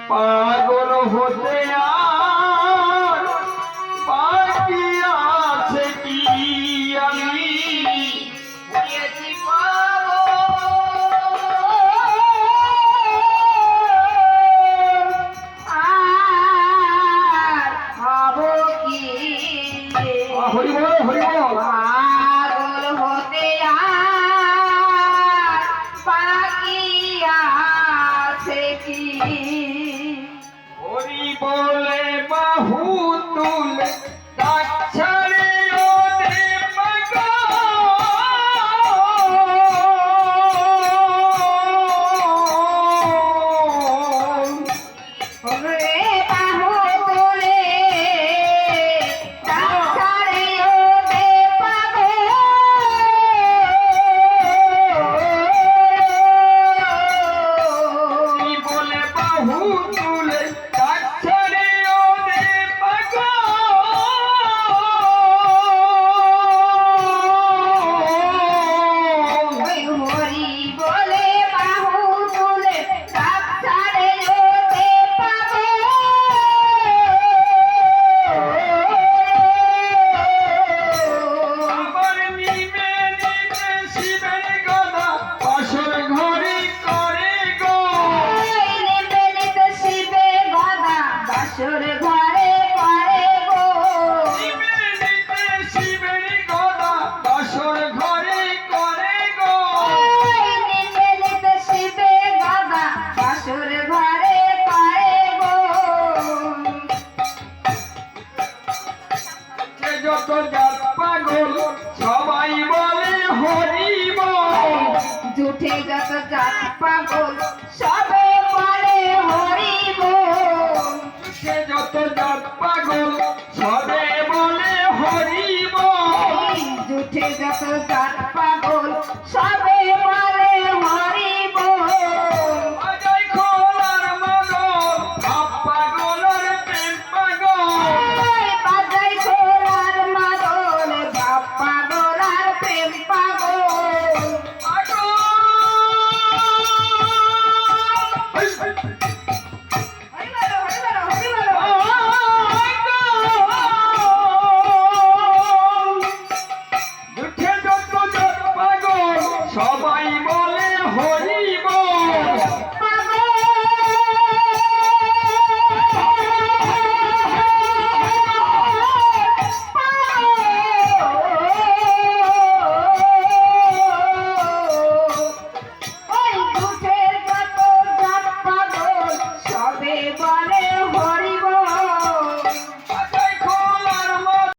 পাগল হতে আর বাকি আছে কি আমি হয়েছি পাগল আর হব কি হরি বল হরি বল পাগল হতে আর বাকি আছে কি হরি বলে বাহু তুলে দাছারে ওরে পাগল রে বাহু তুলে দাছারে ওরে হরি বলে বাহু তুলে দাছারে ওরে পাগল হরি বলে বাহু তুলে দাছারে ওরে আমার নিবে নিবে শিবের গদা বাসর ঘরে করে গো শিবে গদা বাসর ঘরে করে গো নিবে নিবে শিবের গদা বাসর ঘরে করে গো শিবে গদা বাসর ঘরে করে গো যে যত জাত পাগল সবাই বলে হরি বল জুঠে যত জাত পাগল সবে বলে হরি বল সে যত জাত পাগল সবে বলে হরি বল জুঠে যত জাত পাগল সবে বলে হরি বল অজয় খোলার মগল ভাব পাগলের প্রেম পাগল বাজাই খোলার মাদল বাপ পাগল আর প্রেম পাগল হরি বলো হরি বলো হরি বলো উঠে যত যত পাগল সবাই বলে হরি বল